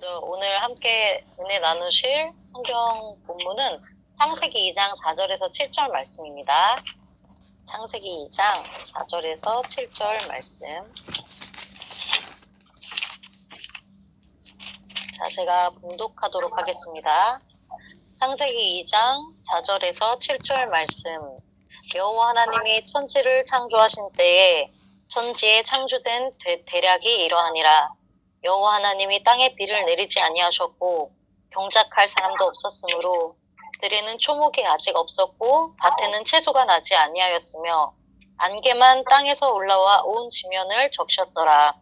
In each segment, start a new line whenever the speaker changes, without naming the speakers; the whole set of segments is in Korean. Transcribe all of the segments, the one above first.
먼저 오늘 함께 은혜 나누실 성경 본문은 창세기 2장 4절에서 7절 말씀입니다. 창세기 2장 4절에서 7절 말씀. 자, 제가 봉독하도록 하겠습니다. 창세기 2장 4절에서 7절 말씀. 여호와 하나님이 천지를 창조하신 때에 천지에 창조된 대략이 이러하니라. 여호와 하나님이 땅에 비를 내리지 아니하셨고 경작할 사람도 없었으므로 들에는 초목이 아직 없었고 밭에는 채소가 나지 아니하였으며 안개만 땅에서 올라와 온 지면을 적셨더라.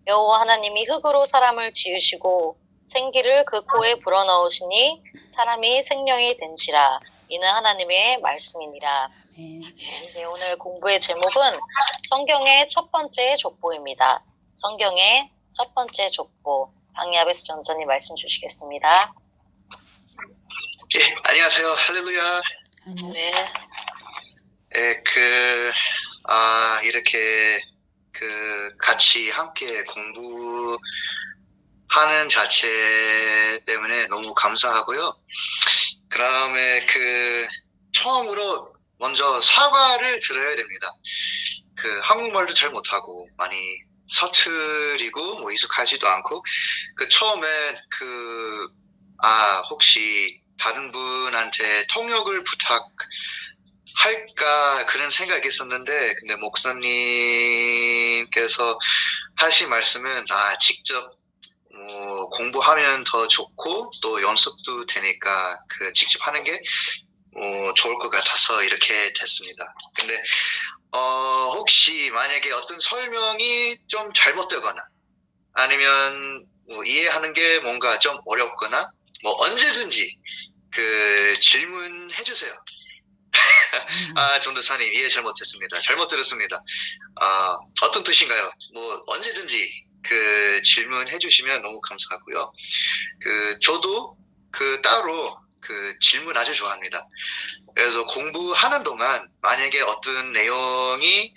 여호와 하나님이 흙으로 사람을 지으시고 생기를 그 코에 불어넣으시니 사람이 생명이 된지라. 이는 하나님의 말씀이니라. 네, 오늘 공부의 제목은 성경의 첫 번째 족보입니다. 성경의 첫 번째 족보. 박야베스 전사님 말씀 주시겠습니다.
예, 안녕하세요. 할렐루야.
네.
예, 이렇게 같이 함께 공부하는 자체 때문에 너무 감사하고요. 그 다음에 처음으로 먼저 사과를 드려야 됩니다. 한국말도 잘 못하고 많이 서투리고 익숙하지도 않고 처음에 혹시 다른 분한테 통역을 부탁할까 그런 생각이 있었는데 근데 목사님께서 하신 말씀은 직접 공부하면 더 좋고 또 연습도 되니까 직접 하는 게 좋을 것 같아서 이렇게 됐습니다. 근데 혹시 만약에 어떤 설명이 좀 잘못되거나 아니면 이해하는 게 뭔가 좀 어렵거나 언제든지 질문해 주세요. 전도사님 이해 잘못했습니다. 잘못 들었습니다. 어떤 뜻인가요? 언제든지 질문해 주시면 너무 감사하고요. 저도 따로 질문 아주 좋아합니다. 그래서 공부하는 동안 만약에 어떤 내용이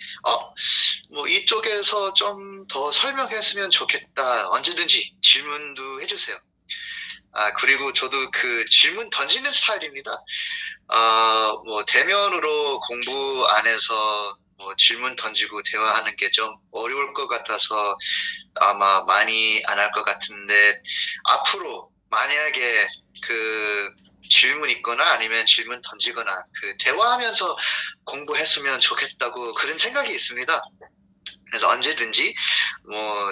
이쪽에서 좀 더 설명했으면 좋겠다 언제든지 질문도 해주세요. 그리고 저도 질문 던지는 스타일입니다. 대면으로 공부 안 해서 질문 던지고 대화하는 게 좀 어려울 것 같아서 아마 많이 안 할 것 같은데 앞으로 만약에 질문 있거나 아니면 질문 던지거나 대화하면서 공부했으면 좋겠다고 그런 생각이 있습니다. 그래서 언제든지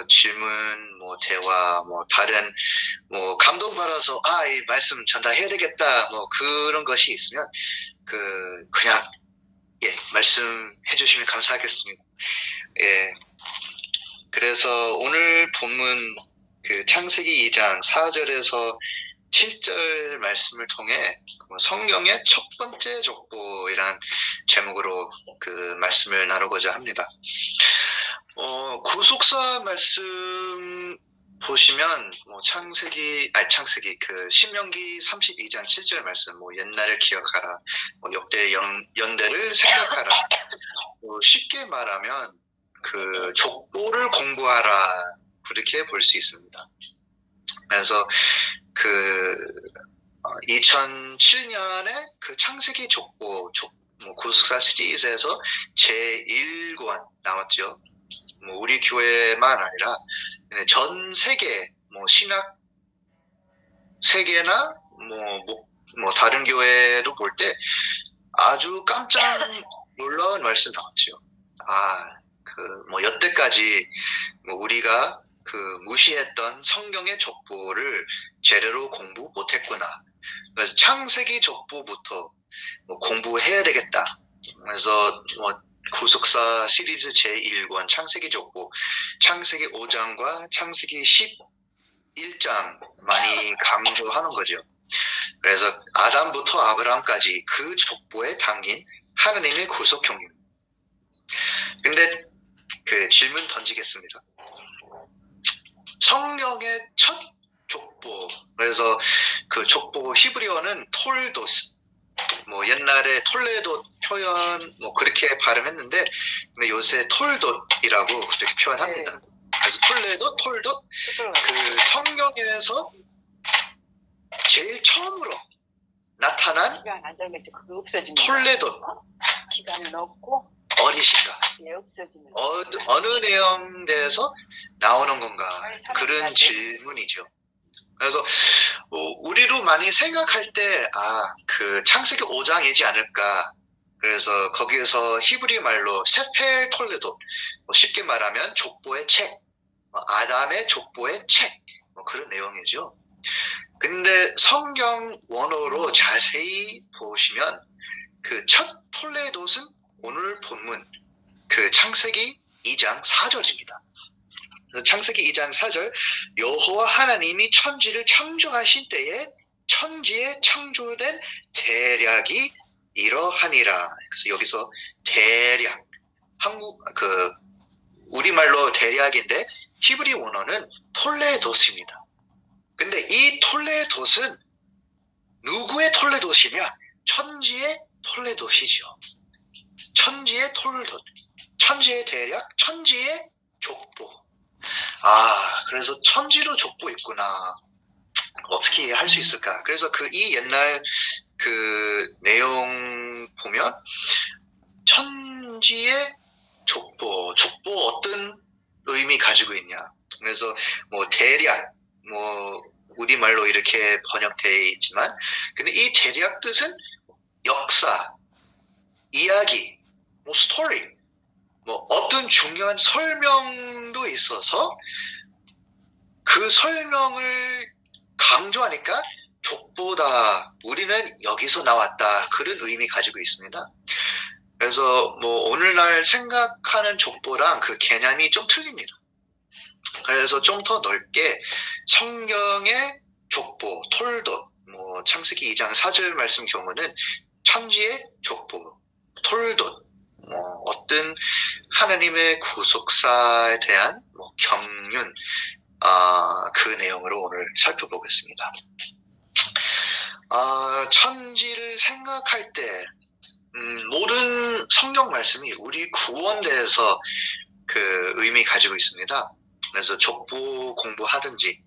질문, 대화, 다른 감동받아서 이 말씀 전달해야 되겠다 그런 것이 있으면 그냥 말씀해 주시면 감사하겠습니다. 예. 그래서 오늘 본문 창세기 2장 4절에서 7절 말씀을 통해 성경의 첫 번째 족보이란 제목으로 말씀을 나누고자 합니다. 구속사 말씀 보시면 신명기 32장 7절 말씀 옛날을 기억하라, 역대 연대를 생각하라. 쉽게 말하면 족보를 공부하라 그렇게 볼 수 있습니다. 그래서 2007년에 창세기 족보 구속사 시리즈에서 제1권 나왔죠. 우리 교회만 아니라 전 세계 신학 세계나 다른 교회로 볼 때 아주 깜짝 놀라운 말씀 나왔죠. 여태까지 우리가 무시했던 성경의 족보를 제대로 공부 못했구나. 그래서 창세기 족보부터 공부해야 되겠다. 그래서 구속사 시리즈 제1권 창세기 족보, 창세기 5장과 창세기 11장 많이 강조하는 거죠. 그래서 아담부터 아브라함까지 그 족보에 담긴 하나님의 구속 경륜. 근데 질문 던지겠습니다. 성경의 첫 족보, 그래서 족보 히브리어는 톨도스, 옛날에 톨레도 표현 그렇게 발음했는데 근데 요새 톨돛이라고 그렇게 표현합니다. 그래서 톨레도 그 성경에서 제일 처음으로 나타난
기간 안 되면 그거 없어집니다.
톨레도
기간은 없고
어디신가?
예, 없어지는.
어느 내용대에서 나오는 건가? 그런 질문이죠. 그래서 우리로 많이 생각할 때 그 창세기 5장이지 않을까. 그래서 거기에서 히브리 말로 세펠 톨레도, 쉽게 말하면 족보의 책, 아담의 족보의 책, 그런 내용이죠. 근데 성경 원어로 자세히 보시면 그 첫 톨레도는 오늘 본문 그 창세기 2장 4절입니다. 창세기 2장 4절, 여호와 하나님이 천지를 창조하신 때에 천지에 창조된 대략이 이러하니라. 그래서 여기서 대략, 우리말로 대략인데 히브리 원어는 톨레도스입니다. 근데 이 톨레도스는 누구의 톨레도시냐? 천지의 톨레도시죠. 천지의 톨레도, 천지의 대략, 천지의 족보. 그래서 천지로 족보 있구나. 어떻게 할 수 있을까? 그래서 이 옛날 그 내용 보면 천지의 족보 어떤 의미 가지고 있냐? 그래서 대략, 우리말로 이렇게 번역되어 있지만, 근데 이 대략 뜻은 역사, 이야기, 스토리, 어떤 중요한 설명도 있어서 그 설명을 강조하니까 족보다, 우리는 여기서 나왔다, 그런 의미 가지고 있습니다. 그래서 오늘날 생각하는 족보랑 그 개념이 좀 틀립니다. 그래서 좀 더 넓게 성경의 족보, 톨도, 창세기 2장 4절 말씀 경우는 천지의 족보, 톨도, 어떤 하나님의 구속사에 대한 경륜, 그 내용으로 오늘 살펴보겠습니다. 천지를 생각할 때 모든 성경 말씀이 우리 구원대에서 그 의미 가지고 있습니다. 그래서 족보 공부하든지,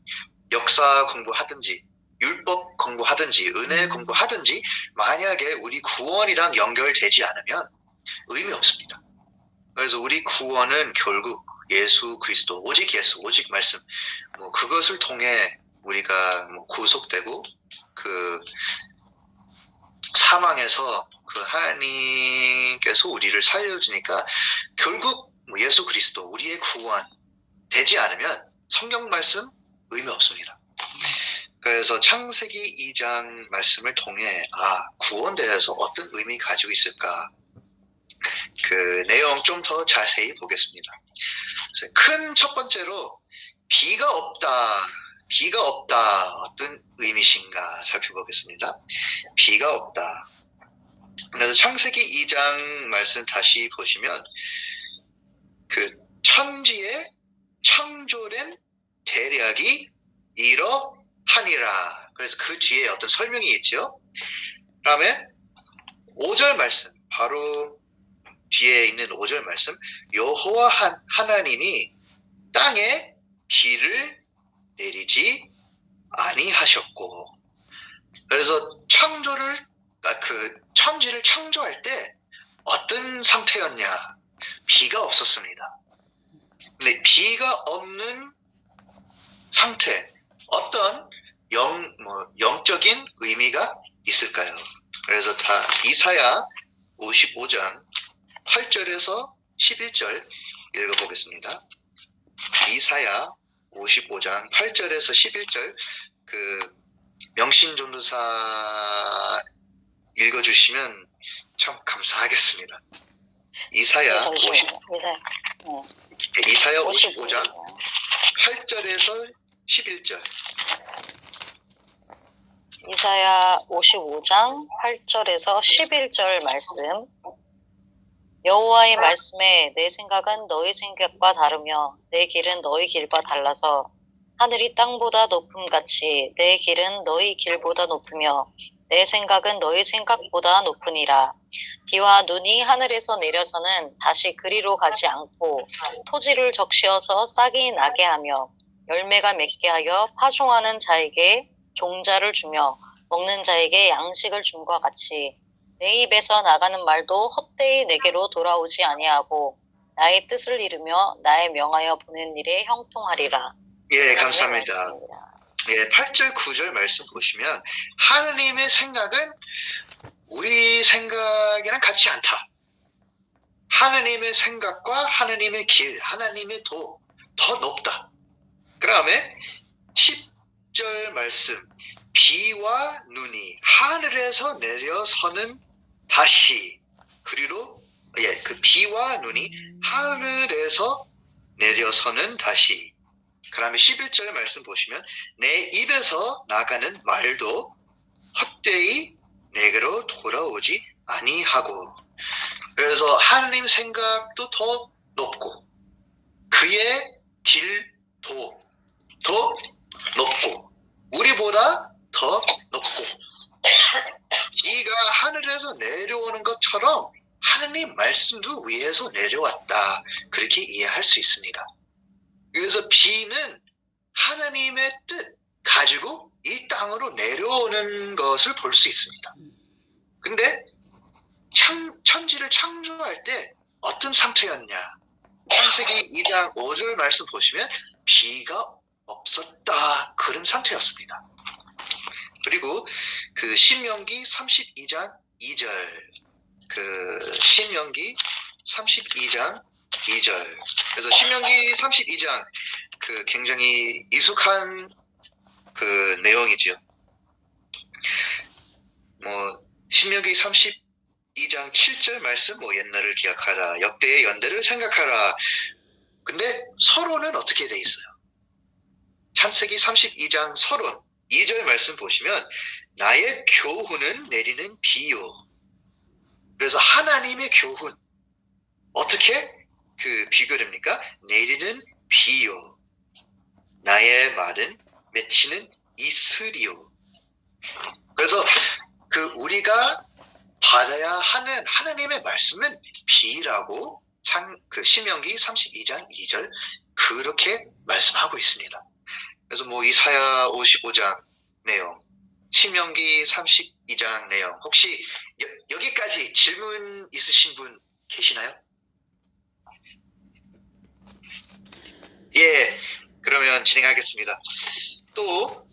역사 공부하든지, 율법 공부하든지, 은혜 공부하든지, 만약에 우리 구원이랑 연결되지 않으면 의미 없습니다. 그래서 우리 구원은 결국 예수 그리스도, 오직 예수, 오직 말씀, 그것을 통해 우리가 구속되고 그 사망에서 그 하나님께서 우리를 살려주니까 결국 예수 그리스도, 우리의 구원 되지 않으면 성경 말씀 의미 없습니다. 그래서 창세기 2장 말씀을 통해 구원대에서 어떤 의미 가지고 있을까, 그 내용 좀 더 자세히 보겠습니다. 큰 첫 번째로 비가 없다 어떤 의미신가 살펴보겠습니다. 비가 없다. 그래서 창세기 2장 말씀 다시 보시면 그 천지에 창조된 대략이 이러하니라. 그래서 그 뒤에 어떤 설명이 있죠. 그 다음에 5절 말씀, 바로 뒤에 있는 5절 말씀, 여호와 하나님이 땅에 비를 내리지 아니하셨고. 그래서 그 천지를 창조할 때 어떤 상태였냐? 비가 없었습니다. 근데 비가 없는 상태, 어떤 영적인 의미가 있을까요? 그래서 다 이사야 55장 8절에서 11절 읽어보겠습니다. 이사야 55장 8절에서 11절, 그 명신전도사 읽어주시면 참 감사하겠습니다. 이사야 55장 8절에서 11절.
이사야 55장 8절에서 11절 말씀. 여호와의 말씀에 내 생각은 너희 생각과 다르며 내 길은 너희 길과 달라서 하늘이 땅보다 높음같이 내 길은 너희 길보다 높으며 내 생각은 너희 생각보다 높으니라. 비와 눈이 하늘에서 내려서는 다시 그리로 가지 않고 토지를 적시어서 싹이 나게 하며 열매가 맺게 하여 파종하는 자에게 종자를 주며 먹는 자에게 양식을 줌과 같이 내 입에서 나가는 말도 헛되이 내게로 돌아오지 아니하고 나의 뜻을 이루며 나의 명하여 보낸 일에 형통하리라.
예, 감사합니다. 예, 8절, 9절 말씀 보시면 하나님의 생각은 우리 생각이랑 같지 않다. 하나님의 생각과 하나님의 길, 하나님의 도, 더 높다. 그 다음에 10절 말씀, 비와 눈이 하늘에서 내려서는 다시 그리로 그 비와 눈이 하늘에서 내려서는 다시. 그 다음에 11절 말씀 보시면 내 입에서 나가는 말도 헛되이 내게로 돌아오지 아니하고. 그래서 하나님 생각도 더 높고 그의 길도 더 높고 우리보다 더 높고 비가 하늘에서 내려오는 것처럼 하나님 말씀도 위에서 내려왔다. 그렇게 이해할 수 있습니다. 그래서 비는 하나님의 뜻 가지고 이 땅으로 내려오는 것을 볼 수 있습니다. 근데 천지를 창조할 때 어떤 상태였냐? 창세기 2장 5절 말씀 보시면 비가 없었다. 그런 상태였습니다. 그리고 그 신명기 32장 2절 신명기 32장 2절. 그래서 신명기 32장 굉장히 익숙한 내용이죠. 신명기 32장 7절 말씀 옛날을 기억하라. 역대의 연대를 생각하라. 근데 서론은 어떻게 돼 있어요? 창세기 32장 서론 2절 말씀 보시면 나의 교훈은 내리는 비요. 그래서 하나님의 교훈 어떻게 비교됩니까? 내리는 비요. 나의 말은 맺히는 이슬이요. 그래서 우리가 받아야 하는 하나님의 말씀은 비라고 신명기 32장 2절 그렇게 말씀하고 있습니다. 그래서 이사야 55장 내용, 신명기 32장 내용 혹시 여기까지 질문 있으신 분 계시나요? 예, 그러면 진행하겠습니다. 또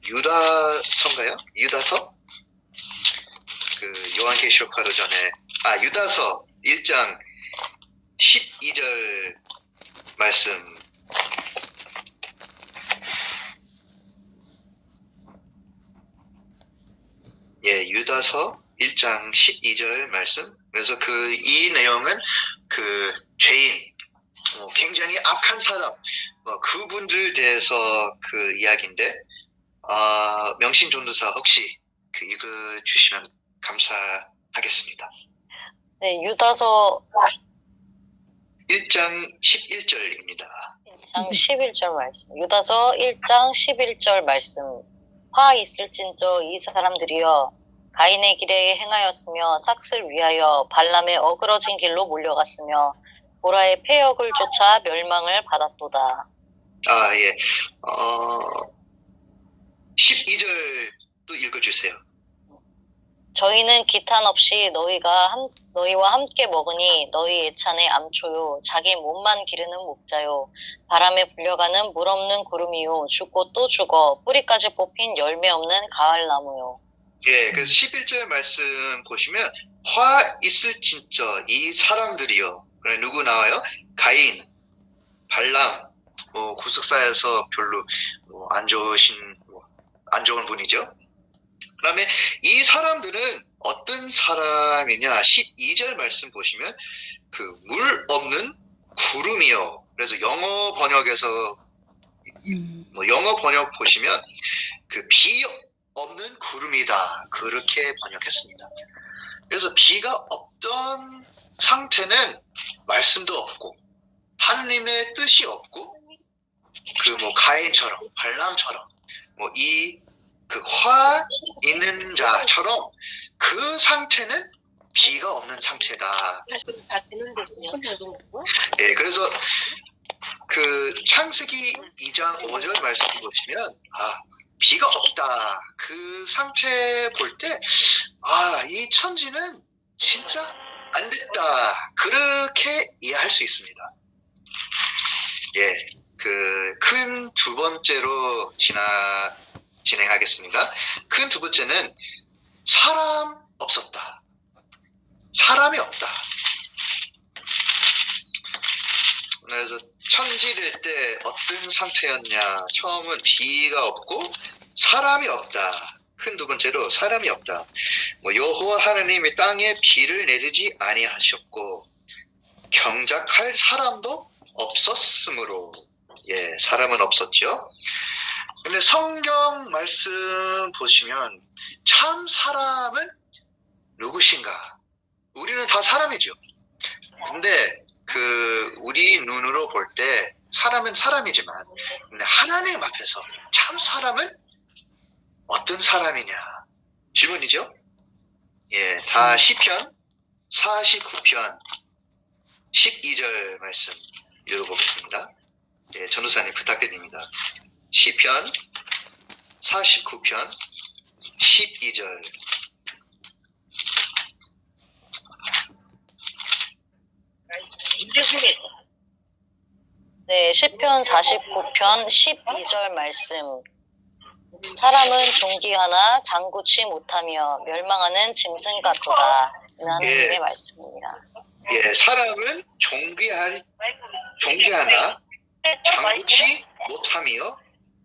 유다서인가요? 유다서? 요한계시록 하루 전에 유다서 1장 12절 말씀. 예, 유다서 1장 12절 말씀. 그래서 이 내용은 죄인, 굉장히 악한 사람, 그분들 대해서 이야기인데, 명신 전도사 혹시 읽어주시면 감사하겠습니다.
네, 유다서
1장 11절입니다.
1장 11절 말씀. 유다서 1장 11절 말씀. 화 있을진저 이 사람들이여 가인의 길에 행하였으며 삭슬 위하여 발람의 어그러진 길로 몰려갔으며 보라의 폐역을 쫓아 멸망을 받았도다.
예. 12절 또 읽어주세요.
저희는 기탄 없이 너희와 함께 먹으니 너희 애찬의 암초요 자기 몸만 기르는 목자요 바람에 불려가는 물 없는 구름이요 죽고 또 죽어 뿌리까지 뽑힌 열매 없는 가을나무요.
예, 그래서 11절 말씀 보시면 화 있을진저 이 사람들이요. 누구 나와요? 가인, 발람, 구속사에서 별로 안 좋은 분이죠. 그 다음에 이 사람들은 어떤 사람이냐? 12절 말씀 보시면 물 없는 구름이요. 그래서 영어 번역에서 영어 번역 보시면 비 없는 구름이다. 그렇게 번역했습니다. 그래서 비가 없던 상태는 말씀도 없고 하나님의 뜻이 없고 그 뭐 가인처럼 발람처럼 뭐 이 그 화 있는 자처럼 그 상태는 비가 없는 상태다.
다 되는데 그냥
예, 그래서 그 창세기 2장 5절 말씀 보시면 비가 없다. 그 상태 볼 때 이 천지는 진짜 안 됐다. 그렇게 이해할 수 있습니다. 예, 그 큰 두 번째로 진행하겠습니다. 큰 두 번째는 사람 없었다. 사람이 없다. 그래서 천지를 때 어떤 상태였냐? 처음은 비가 없고 사람이 없다. 큰 두 번째로 사람이 없다. 뭐 여호와 하나님이 땅에 비를 내리지 아니하셨고 경작할 사람도 없었으므로 예, 사람은 없었죠. 근데 성경 말씀 보시면 참 사람은 누구신가? 우리는 다 사람이죠. 근데 그 우리 눈으로 볼 때 사람은 사람이지만 근데 하나님 앞에서 참 사람은 어떤 사람이냐? 질문이죠. 예, 다 시편 49편 12절 말씀 읽어보겠습니다. 예, 전도사님 부탁드립니다. 시편 49편 12절.
네, 시편 49편 12절 말씀. 사람은 존귀하나 장구치 못하며 멸망하는 짐승 같도다. 하나님의
예.
말씀입니다.
예, 사람은 존귀하나 장구치 못하며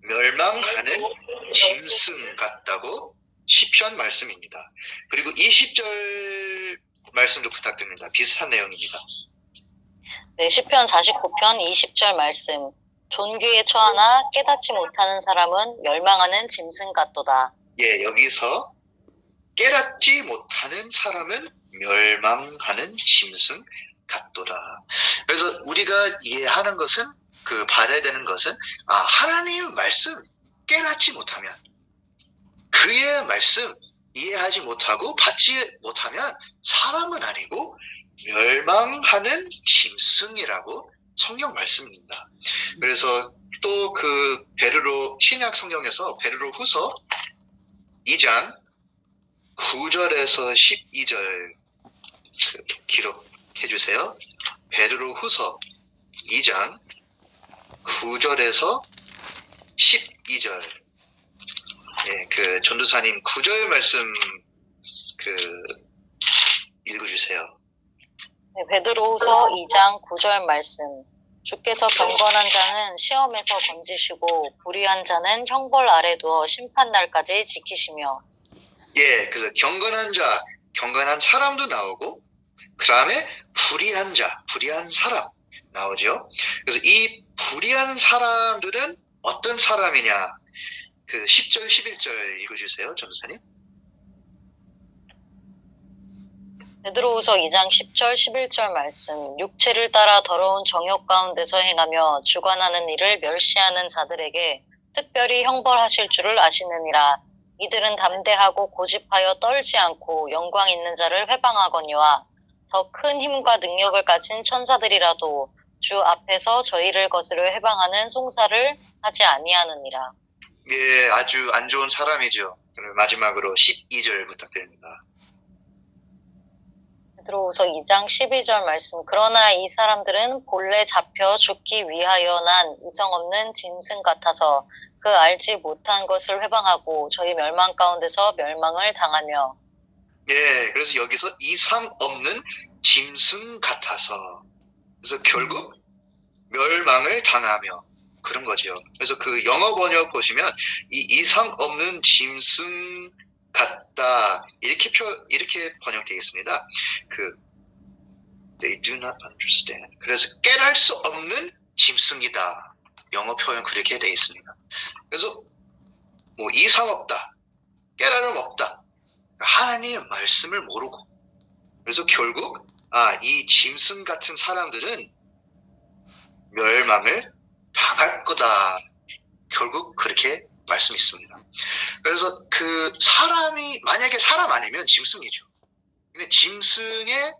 멸망하는 짐승 같다고 시편 말씀입니다. 그리고 20절 말씀도 부탁드립니다. 비슷한 내용입니다.
네, 시편 49편 20절 말씀. 존귀에 처하나 깨닫지 못하는 사람은 멸망하는 짐승 같도다.
예, 여기서 깨닫지 못하는 사람은 멸망하는 짐승 같도다. 그래서 우리가 이해하는 것은 받아야 되는 것은 하나님의 말씀 깨닫지 못하면 그의 말씀 이해하지 못하고 받지 못하면 사람은 아니고 멸망하는 짐승이라고 성경 말씀입니다. 그래서 또 그 베드로 신약 성경에서 베드로 후서 2장 9절에서 12절 기록해 주세요. 베드로 후서 2장 9절에서 12절. 예, 그 전도사님 9절 말씀 읽어주세요.
네, 베드로후서 2장 9절 말씀. 주께서 경건한 자는 시험에서 건지시고 불의한 자는 형벌 아래 두어 심판날까지 지키시며.
예, 그래서 경건한 자, 경건한 사람도 나오고 그 다음에 불의한 자, 불의한 사람 나오죠. 그래서 이 불의한 사람들은 어떤 사람이냐? 그 10절, 11절 읽어주세요, 전도사님.
베드로후서 2장 10절, 11절 말씀. 육체를 따라 더러운 정욕 가운데서 행하며 주관하는 일을 멸시하는 자들에게 특별히 형벌하실 줄을 아시느니라. 이들은 담대하고 고집하여 떨지 않고 영광 있는 자를 회방하거니와 더 큰 힘과 능력을 가진 천사들이라도 주 앞에서 저희를 거스려 회방하는 송사를 하지 아니하느니라.
예, 아주 안 좋은 사람이죠. 그럼 마지막으로 12절 부탁드립니다.
베드로후서 2장 12절 말씀. 그러나 이 사람들은 본래 잡혀 죽기 위하여 난 이성 없는 짐승 같아서 그 알지 못한 것을 회방하고 저희 멸망 가운데서 멸망을 당하며.
예, 그래서 여기서 이상 없는 짐승 같아서 그래서 결국 멸망을 당하며 그런 거죠. 그래서 그 영어 번역 보시면 이 이상 없는 짐승 같다 이렇게 번역되어 있습니다. They do not understand. 그래서 깨달을 수 없는 짐승이다. 영어 표현 그렇게 되어 있습니다. 그래서 뭐 이상 없다, 깨달음 없다. 하나님의 말씀을 모르고 그래서 결국 이 짐승 같은 사람들은 멸망을 당할 거다. 결국 그렇게 말씀이 있습니다. 그래서 그 사람이 만약에 사람 아니면 짐승이죠. 근데 짐승의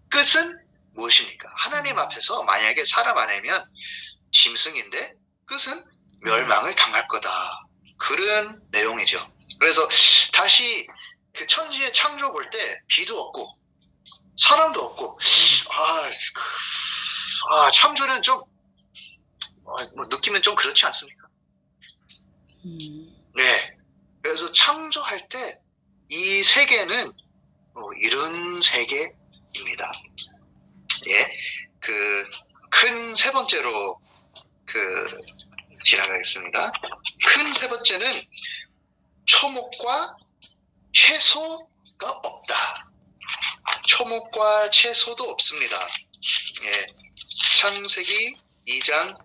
끝은 무엇입니까? 하나님 앞에서 만약에 사람 아니면 짐승인데 끝은 멸망을 당할 거다. 그런 내용이죠. 그래서 다시 그 천지의 창조 볼 때 비도 없고 사람도 없고 창조는 좀 느낌은 좀 그렇지 않습니까? 네. 그래서 창조할 때 이 세계는 이런 세계입니다. 예. 그 큰 세 번째로 지나가겠습니다. 큰 세 번째는 초목과 채소가 없다. 초목과 채소도 없습니다. 예. 창세기 2장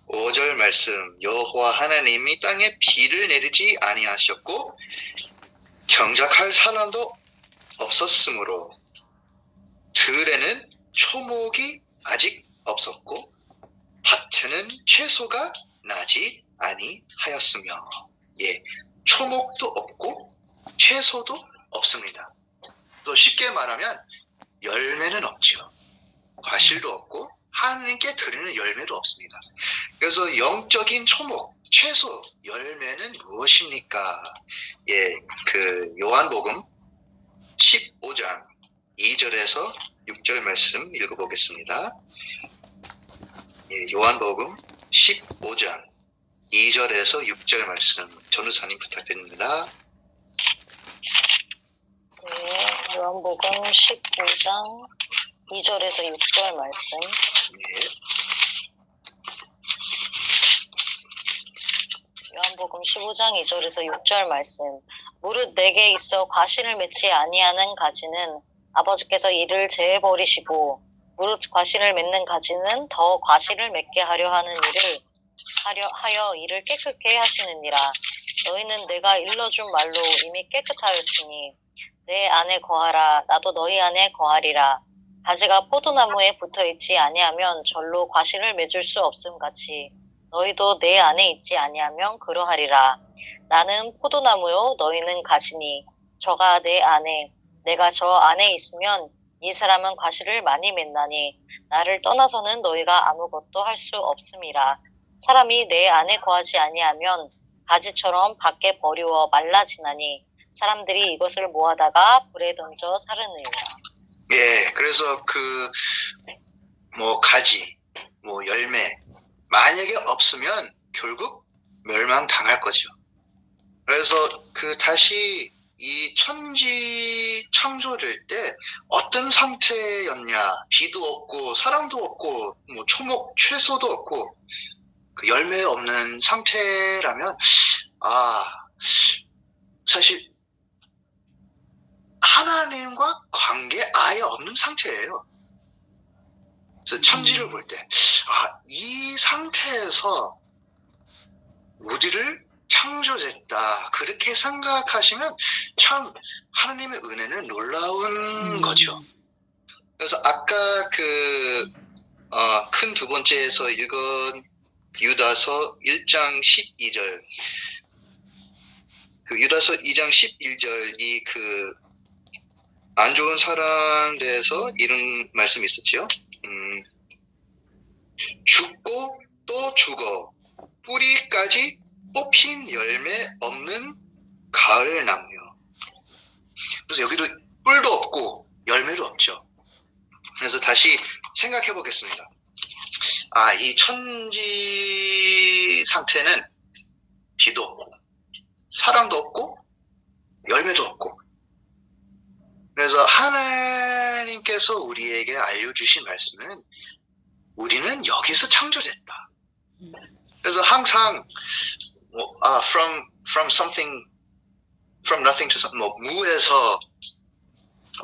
5절 말씀, 여호와 하나님이 땅에 비를 내리지 아니하셨고 경작할 사람도 없었으므로 들에는 초목이 아직 없었고 밭에는 채소가 나지 아니하였으며. 예, 초목도 없고 채소도 없습니다. 또 쉽게 말하면 열매는 없죠. 과실도 없고 하나님께 드리는 열매도 없습니다. 그래서 영적인 초목, 채소, 열매는 무엇입니까? 예, 그 요한복음 15장 2절에서 6절 말씀 읽어보겠습니다. 예, 요한복음 15장 2절에서 6절 말씀 전우사님 부탁드립니다.
네, 요한복음 15장 2절에서 6절 말씀.
예.
요한복음 15장 2절에서 6절 말씀. 무릇 내게 있어 과실을 맺지 아니하는 가지는 아버지께서 이를 제해 버리시고 무릇 과실을 맺는 가지는 더 과실을 맺게 하려 하여 이를 깨끗게 하시느니라. 너희는 내가 일러준 말로 이미 깨끗하였으니 내 안에 거하라. 나도 너희 안에 거하리라. 가지가 포도나무에 붙어있지 아니하면 절로 과실을 맺을 수 없음 같이 너희도 내 안에 있지 아니하면 그러하리라. 나는 포도나무요 너희는 가지니 저가 내 안에 내가 저 안에 있으면 이 사람은 과실을 많이 맺나니 나를 떠나서는 너희가 아무것도 할 수 없음이라. 사람이 내 안에 거하지 아니하면 가지처럼 밖에 버리워 말라지나니 사람들이 이것을 모아다가 불에 던져 사르느니라.
예, 그래서 가지, 열매, 만약에 없으면 결국 멸망당할 거죠. 그래서 다시 이 천지 창조될 때 어떤 상태였냐, 비도 없고, 사람도 없고, 초목, 채소도 없고, 그 열매 없는 상태라면, 사실, 하나님과 관계 아예 없는 상태예요. 그래서 천지를 볼 때, 이 상태에서 우리를 창조했다. 그렇게 생각하시면 참 하나님의 은혜는 놀라운 거죠. 그래서 아까 큰 두 번째에서 읽은 유다서 1장 12절, 유다서 2장 11절이 안 좋은 사람 대해서 이런 말씀이 있었죠. 죽고 또 죽어 뿌리까지 뽑힌 열매 없는 가을 나무요. 그래서 여기도 뿔도 없고 열매도 없죠. 그래서 다시 생각해 보겠습니다. 이 천지 상태는 비도 없고 사람도 없고 열매도 없고, 그래서 하나님께서 우리에게 알려주신 말씀은 우리는 여기서 창조됐다. 그래서 항상 from something, from nothing to something, 무에서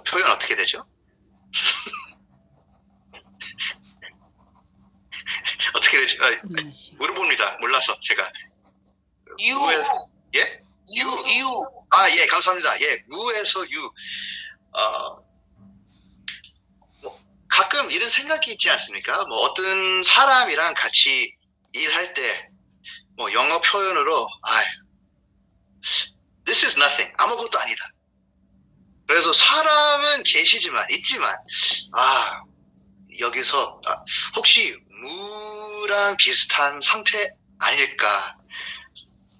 표현 어떻게 되죠? 어떻게 되죠? 물어봅니다. 몰라서 제가. 무에서, 예?
유.
예, 감사합니다. 예, 무에서 유. 가끔 이런 생각이 있지 않습니까? 뭐 어떤 사람이랑 같이 일할 때 뭐 영어 표현으로 this is nothing, 아무것도 아니다. 그래서 사람은 있지만 여기서 혹시 무랑 비슷한 상태 아닐까?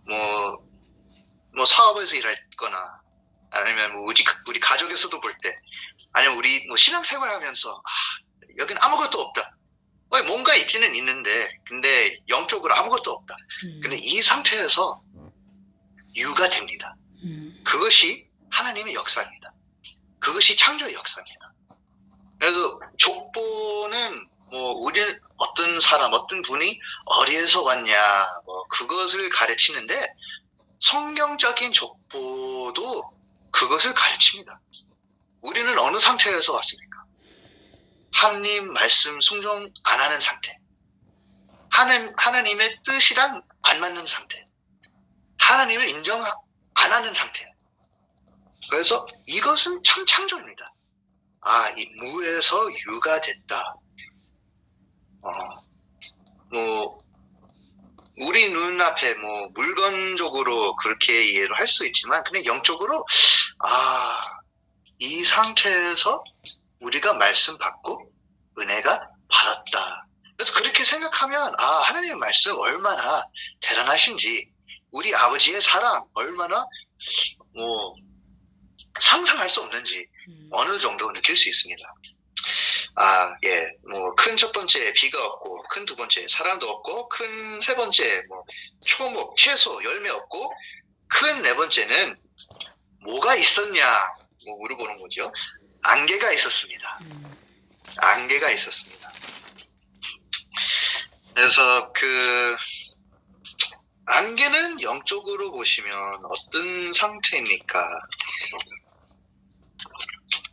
뭐 사업에서 일할 거나 아니면 뭐 우리 가족에서도 볼 때 아니면 우리 뭐 신앙생활 하면서 여긴 아무것도 없다. 뭔가 있지는 있는데 근데 영적으로 아무것도 없다. 근데 이 상태에서 유가 됩니다. 그것이 하나님의 역사입니다. 그것이 창조의 역사입니다. 그래서 족보는 뭐 우리는 어떤 사람, 어떤 분이 어디에서 왔냐, 뭐 그것을 가르치는데 성경적인 족보도 그것을 가르칩니다. 우리는 어느 상태에서 왔습니까? 하나님 말씀 순종 안 하는 상태. 하나님의 뜻이랑 안 맞는 상태. 하나님을 인정 안 하는 상태. 그래서 이것은 참 창조입니다. 이 무에서 유가 됐다. 뭐 우리 눈앞에 뭐 물건적으로 그렇게 이해를 할 수 있지만 그냥 영적으로 이 상태에서 우리가 말씀 받고 은혜가 받았다. 그래서 그렇게 생각하면 하나님의 말씀 얼마나 대단하신지 우리 아버지의 사랑 얼마나 뭐 상상할 수 없는지 어느 정도 느낄 수 있습니다. 뭐 큰 첫 번째 비가 없고 큰 두 번째 사람도 없고 큰 세 번째 뭐 초목 채소 열매 없고 큰 네 번째는 뭐가 있었냐 뭐 물어보는 거죠. 안개가 있었습니다. 안개가 있었습니다. 그래서 그 안개는 영적으로 보시면 어떤 상태입니까?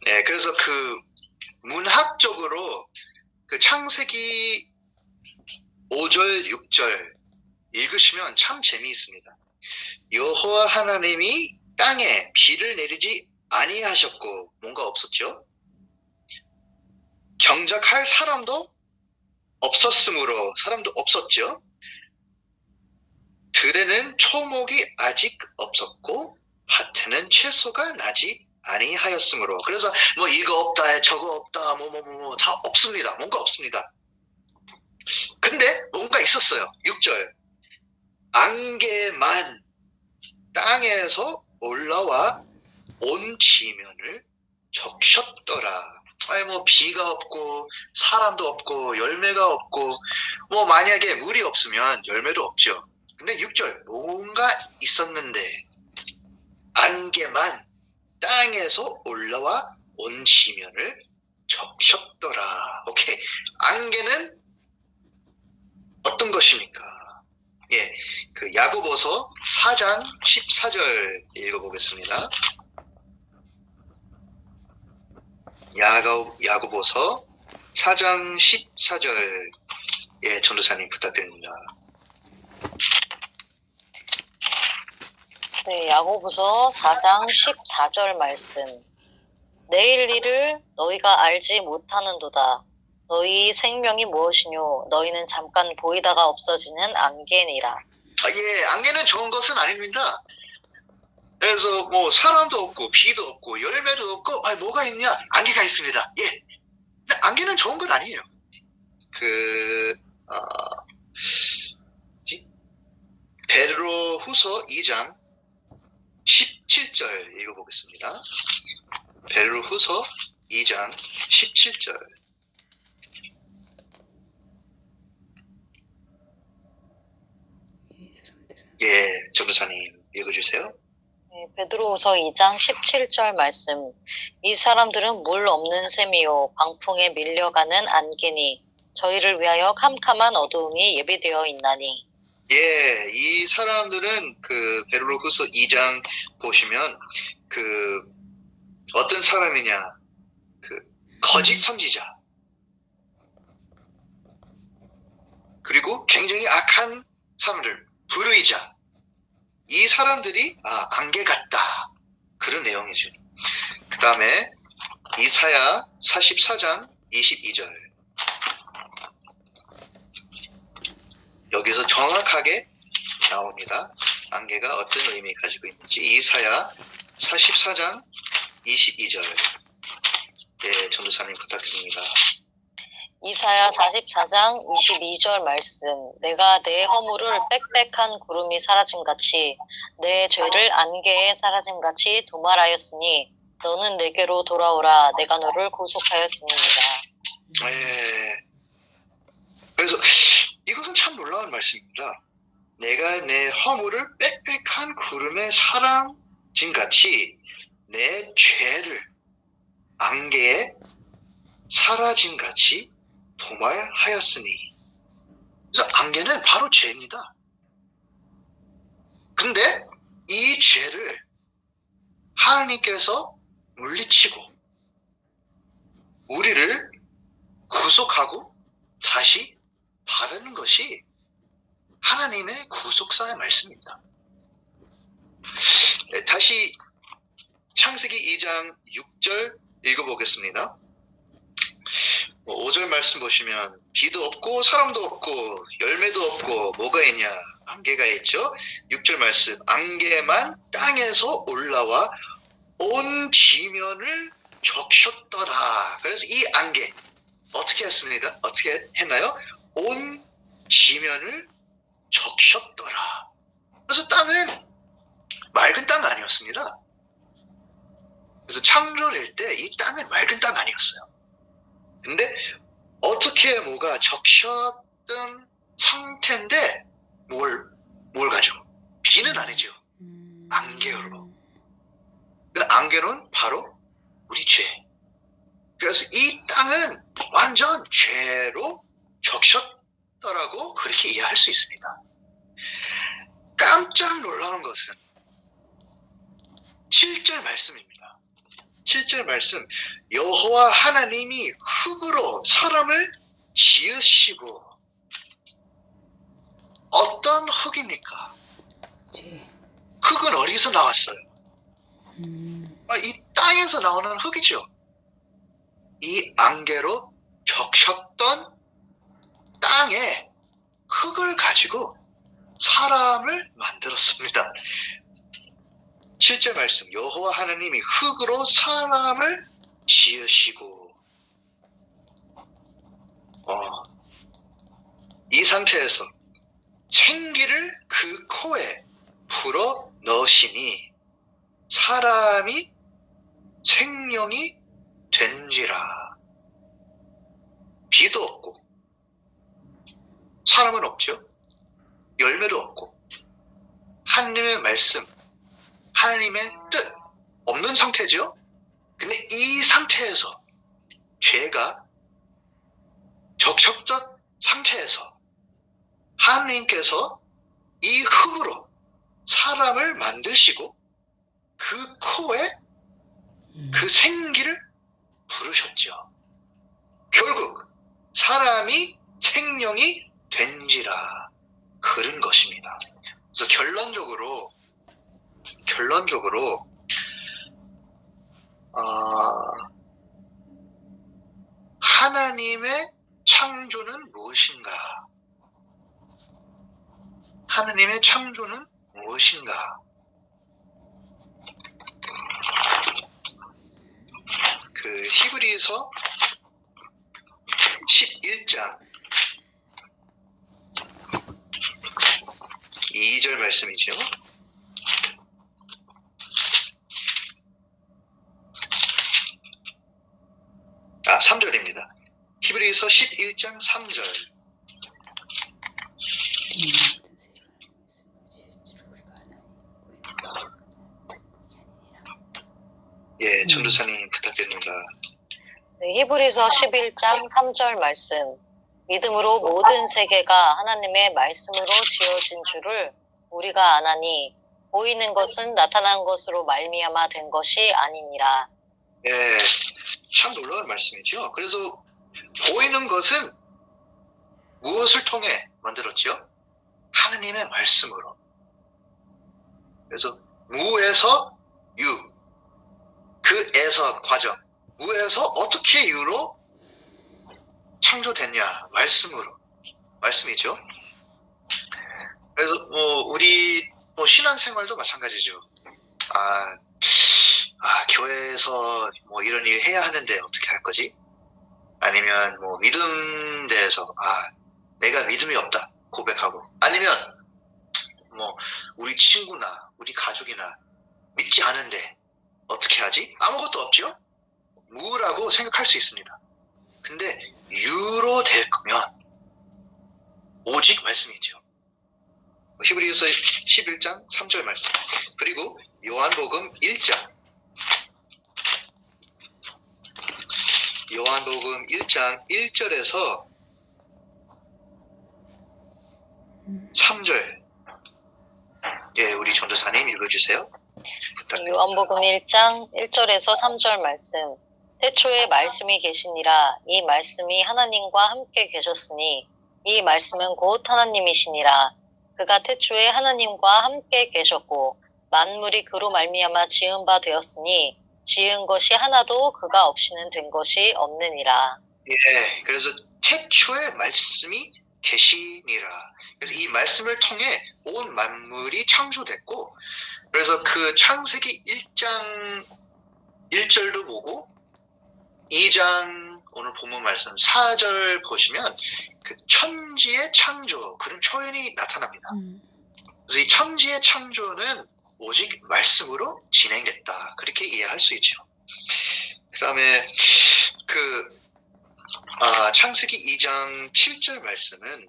네, 그래서 그 문학적으로 그 창세기 5절, 6절 읽으시면 참 재미있습니다. 여호와 하나님이 땅에 비를 내리지 아니하셨고 뭔가 없었죠. 경작할 사람도 없었으므로 사람도 없었죠. 들에는 초목이 아직 없었고 밭에는 채소가 나지 아니하였으므로. 그래서 뭐 이거 없다 저거 없다 뭐 다 없습니다. 뭔가 없습니다. 근데 뭔가 있었어요. 6절 안개만 땅에서 올라와 온 지면을 적셨더라. 뭐 비가 없고 사람도 없고 열매가 없고 뭐 만약에 물이 없으면 열매도 없죠. 근데 6절 뭔가 있었는데 안개만 땅에서 올라와 온 지면을 적셨더라. 오케이. 안개는 어떤 것입니까? 그 야고보서 4장 14절 읽어보겠습니다. 야고보서 4장 14절 전도사님 부탁드립니다.
네, 야고보서 4장 14절 말씀. 내일 일을 너희가 알지 못하는도다. 너희 생명이 무엇이뇨? 너희는 잠깐 보이다가 없어지는 안개니라.
안개는 좋은 것은 아닙니다. 그래서 뭐 사람도 없고 비도 없고 열매도 없고 뭐가 있냐? 안개가 있습니다. 근데 안개는 좋은 건 아니에요. 베드로후서 2장 17절 읽어보겠습니다. 베드로후서 2장 17절. 전도사님 읽어주세요.
네, 베드로후서 2장 17절 말씀. 이 사람들은 물 없는 셈이요 광풍에 밀려가는 안개니 저희를 위하여 캄캄한 어두움이 예비되어 있나니.
이 사람들은 그 베드로후서 2장 보시면 그 어떤 사람이냐? 그 거짓 선지자. 그리고 굉장히 악한 사람들, 불의자. 이 사람들이 안개 같다. 그런 내용이죠. 그 다음에 이사야 44장 22절. 여기서 정확하게 나옵니다. 안개가 어떤 의미 가지고 있는지. 이사야 44장 22절. 예, 전도사님 부탁드립니다.
이사야 44장 22절 말씀. 내가 내 허물을 빽빽한 구름이 사라짐같이 내 죄를 안개에 사라짐같이 도말하였으니 너는 내게로 돌아오라. 내가 너를 구속하였습니다.
예. 그래서 이것은 참 놀라운 말씀입니다. 내가 내 허물을 빽빽한 구름에 사라짐같이 내 죄를 안개에 사라짐같이 도말하였으니. 그래서 안개는 바로 죄입니다. 근데 이 죄를 하나님께서 물리치고 우리를 구속하고 다시 바르는 것이 하나님의 구속사의 말씀입니다. 다시 창세기 2장 6절 읽어보겠습니다. 5절 말씀 보시면 비도 없고 사람도 없고 열매도 없고 뭐가 있냐? 안개가 있죠. 6절 말씀 안개만 땅에서 올라와 온 지면을 적셨더라. 그래서 이 안개 어떻게 했습니다? 어떻게 했나요? 온 지면을 적셨더라. 그래서 땅은 맑은 땅 아니었습니다. 그래서 창조될 때 이 땅은 맑은 땅 아니었어요. 근데 어떻게 뭐가 적셨던 상태인데 뭘 가지고? 비는 아니죠. 안개로. 그 안개는 바로 우리 죄. 그래서 이 땅은 완전 죄로 적셨더라고 그렇게 이해할 수 있습니다. 깜짝 놀라운 것은 7절 말씀입니다. 7절 말씀 여호와 하나님이 흙으로 사람을 지으시고 어떤 흙입니까? 흙은 어디서 나왔어요? 이 땅에서 나오는 흙이죠. 이 안개로 적셨던 땅에 흙을 가지고 사람을 만들었습니다. 7절 말씀 여호와 하나님이 흙으로 사람을 지으시고 이 상태에서 생기를 그 코에 불어 넣으시니 사람이 생명이 된지라. 비도 없고 사람은 없죠. 열매도 없고 하나님의 말씀 하나님의 뜻 없는 상태죠. 근데 이 상태에서 죄가 적셨던 상태에서 하나님께서 이 흙으로 사람을 만드시고 그 코에 그 생기를 부르셨죠. 결국 사람이 생명이 된지라 그런 것입니다. 그래서 결론적으로 하나님의 창조는 무엇인가? 하나님의 창조는 무엇인가? 그 히브리서 11장 2절 말씀이죠. 3절입니다. 히브리서 11장 3절. 예, 전도사님 부탁드립니다.
네, 히브리서 11장 3절 말씀. 믿음으로 모든 세계가 하나님의 말씀으로 지어진 줄을 우리가 아나니 보이는 것은 나타난 것으로 말미암아 된 것이 아니니라.
예, 참 놀라운 말씀이죠. 그래서 보이는 것은 무엇을 통해 만들었죠? 하나님의 말씀으로. 그래서 무에서 유, 그 에서 과정, 무에서 어떻게 유로 창조됐냐? 말씀으로. 말씀이죠. 그래서 우리 신앙생활도 마찬가지죠. 교회에서 이런 일 해야 하는데 어떻게 할 거지? 아니면 믿음 대해서 내가 믿음이 없다 고백하고, 아니면 우리 친구나 우리 가족이나 믿지 않은데 어떻게 하지? 아무것도 없죠? 무라고 생각할 수 있습니다. 근데 유로 될 거면 오직 말씀이죠. 히브리서 11장 3절 말씀, 그리고 요한복음 1장 1절에서 3절, 우리 전도사님 읽어주세요. 부탁드립니다.
요한복음 1장 1절에서 3절 말씀. 태초에 말씀이 계시니라. 이 말씀이 하나님과 함께 계셨으니 이 말씀은 곧 하나님이시니라. 그가 태초에 하나님과 함께 계셨고 만물이 그로 말미암아 지은 바 되었으니 지은 것이 하나도 그가 없이는 된 것이 없느니라.
그래서 태초에 말씀이 계시니라. 그래서 이 말씀을 통해 온 만물이 창조됐고, 그래서 그 창세기 1장 1절도 보고 2장 오늘 본문 말씀 4절 보시면 그 천지의 창조, 그런 표현이 나타납니다. 그래서 이 천지의 창조는 오직 말씀으로 진행됐다, 그렇게 이해할 수 있죠. 그 다음에 창세기 2장 7절 말씀은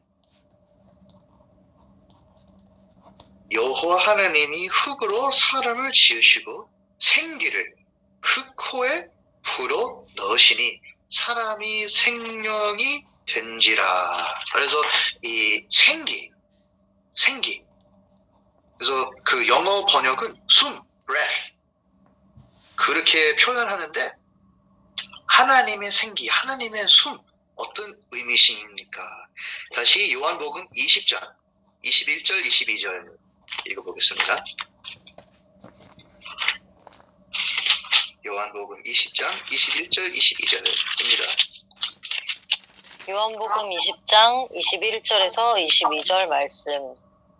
여호와 하나님이 흙으로 사람을 지으시고 생기를 그 코에 불어 넣으시니 사람이 생명이 된지라. 그래서 이 생기, 그래서 그 영어 번역은 숨, breath, 그렇게 표현하는데 하나님의 생기, 하나님의 숨, 어떤 의미십니까? 다시 요한복음 20장 21절 22절 읽어보겠습니다. 요한복음 20장 21절 22절입니다.
요한복음 20장 21절에서 22절 말씀.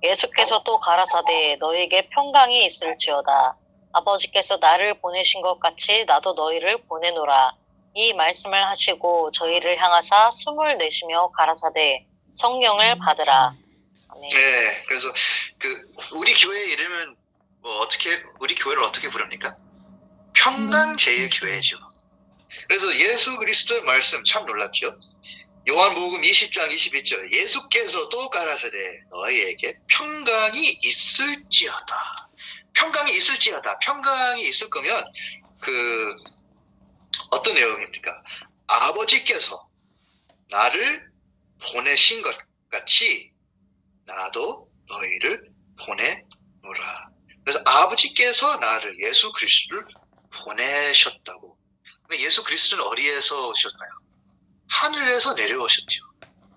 예수께서 또 가라사대 너희에게 평강이 있을지어다. 아버지께서 나를 보내신 것 같이 나도 너희를 보내노라. 이 말씀을 하시고 저희를 향하사 숨을 내쉬며 가라사대 성령을 받으라. 아멘.
네, 그래서 우리 교회 이름은 우리 교회를 어떻게 부릅니까? 평강제일교회죠. 그래서 예수 그리스도의 말씀 참 놀랍죠. 요한복음 20장 22절, 예수께서 또 가라사대 너희에게 평강이 있을지어다. 평강이 있을지어다. 평강이 있을 거면 어떤 내용입니까? 아버지께서 나를 보내신 것 같이 나도 너희를 보내노라. 그래서 아버지께서 나를, 예수 그리스도를 보내셨다고. 예수 그리스도는 어디에서 오셨나요? 하늘에서 내려오셨죠.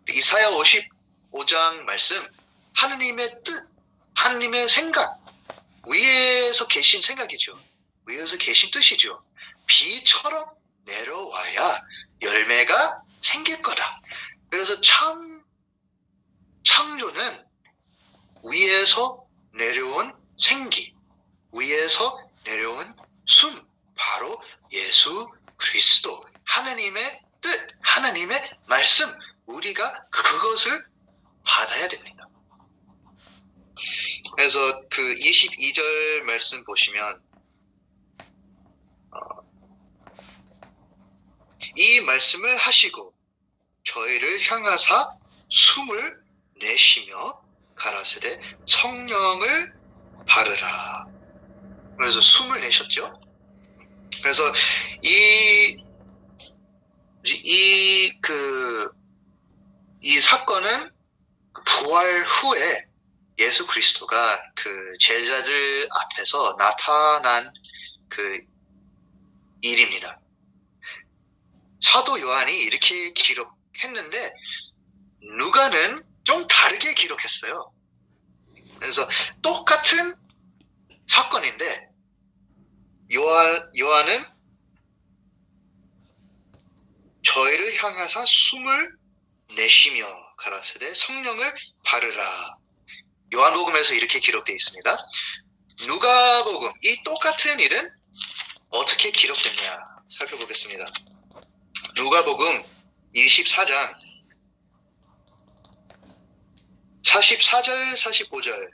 이사야 55장 말씀, 하느님의 뜻, 하느님의 생각, 위에서 계신 생각이죠. 위에서 계신 뜻이죠. 비처럼 내려와야 열매가 생길 거다. 그래서 창조는 위에서 내려온 생기, 위에서 내려온 숨, 바로 예수 그리스도, 하나님의 뜻, 하나님의 말씀, 우리가 그것을 받아야 됩니다. 그래서 22절 말씀 보시면 이 말씀을 하시고 저희를 향하사 숨을 내쉬며 가라사대 성령을 받으라. 그래서 숨을 내셨죠. 그래서 이 사건은 부활 후에 예수 그리스도가 제자들 앞에서 나타난 일입니다. 사도 요한이 이렇게 기록했는데 누가는 좀 다르게 기록했어요. 그래서 똑같은 사건인데 요한은 저희를 향하사 숨을 내쉬며 가라사대 성령을 바르라. 요한복음에서 이렇게 기록되어 있습니다. 누가복음 이 똑같은 일은 어떻게 기록됐냐 살펴보겠습니다. 누가복음 24장 44절 45절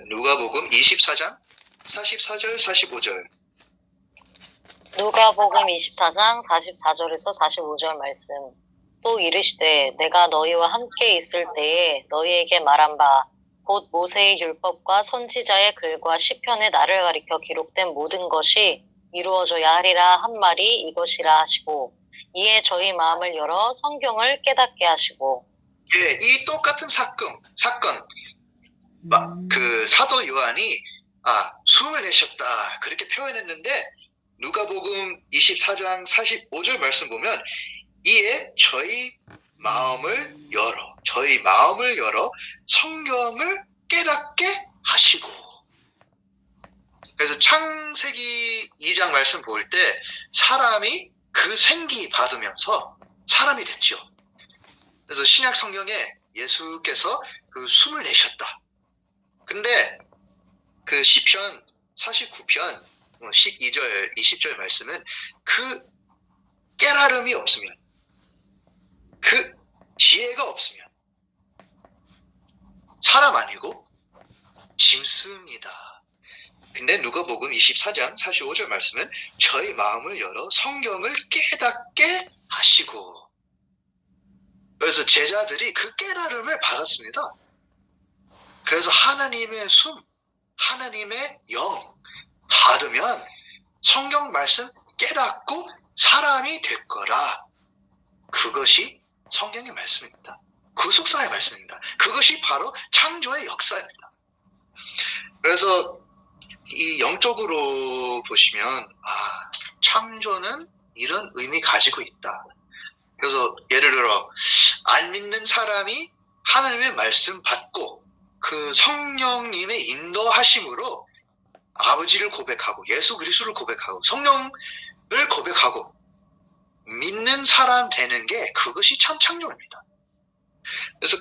누가복음 24장 44절 45절
누가복음 24장 44절에서 45절 말씀. 또 이르시되 내가 너희와 함께 있을 때에 너희에게 말한 바 곧 모세의 율법과 선지자의 글과 시편에 나를 가리켜 기록된 모든 것이 이루어져야 하리라 한 말이 이것이라 하시고 이에 저희 마음을 열어 성경을 깨닫게 하시고.
예, 이 똑같은 사건 그 사도 요한이 숨을 내셨다 그렇게 표현했는데 누가복음 24장 45절 말씀 보면 이에 저희 마음을 열어 성경을 깨닫게 하시고. 그래서 창세기 2장 말씀 볼 때 사람이 그 생기 받으면서 사람이 됐죠. 그래서 신약 성경에 예수께서 그 숨을 내셨다. 근데 그 시편 49편 12절 20절 말씀은 그 깨달음이 없으면 그 지혜가 없으면 사람 아니고 짐승이다. 근데 누가복음 24장 45절 말씀은 저희 마음을 열어 성경을 깨닫게 하시고. 그래서 제자들이 그 깨달음을 받았습니다. 그래서 하나님의 숨, 하나님의 영 받으면 성경 말씀 깨닫고 사람이 될 거라. 그것이 성경의 말씀입니다. 구속사의 말씀입니다. 그것이 바로 창조의 역사입니다. 그래서 이 영적으로 보시면 창조는 이런 의미 가지고 있다. 그래서 예를 들어 안 믿는 사람이 하나님의 말씀 받고 그 성령님의 인도하심으로 아버지를 고백하고 예수 그리스도를 고백하고 성령을 고백하고 믿는 사람 되는 게 그것이 참 창조입니다. 그래서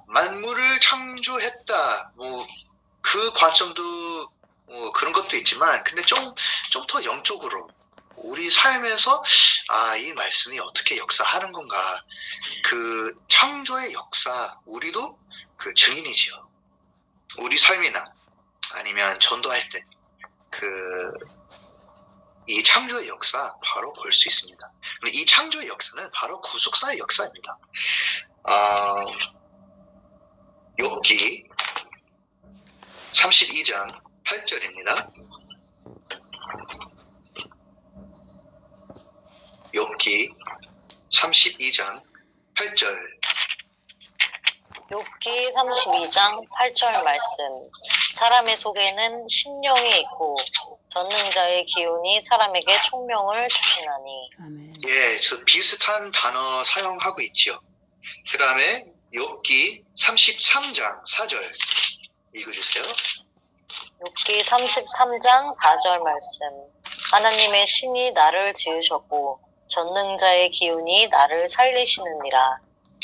만물을 창조했다. 그 관점도 그런 것도 있지만, 근데 좀 더 영적으로 우리 삶에서 이 말씀이 어떻게 역사하는 건가. 그 창조의 역사 우리도 그 증인이지요. 우리 삶이나 아니면 전도할 때 이 창조의 역사 바로 볼 수 있습니다. 이 창조의 역사는 바로 구속사의 역사입니다. 욥기 32장 8절입니다. 욥기 32장 8절.
욥기 32장 8절 말씀. 사람의 속에는 심령이 있고 전능자의 기운이 사람에게 총명을 주시나니.
아멘.
예, 그래서 비슷한 단어 사용하고 있죠. 그 다음에 욥기 33장 4절 읽어주세요.
욥기 33장 4절 말씀. 하나님의 신이 나를 지으셨고 전능자의 기운이 나를 살리시느니라.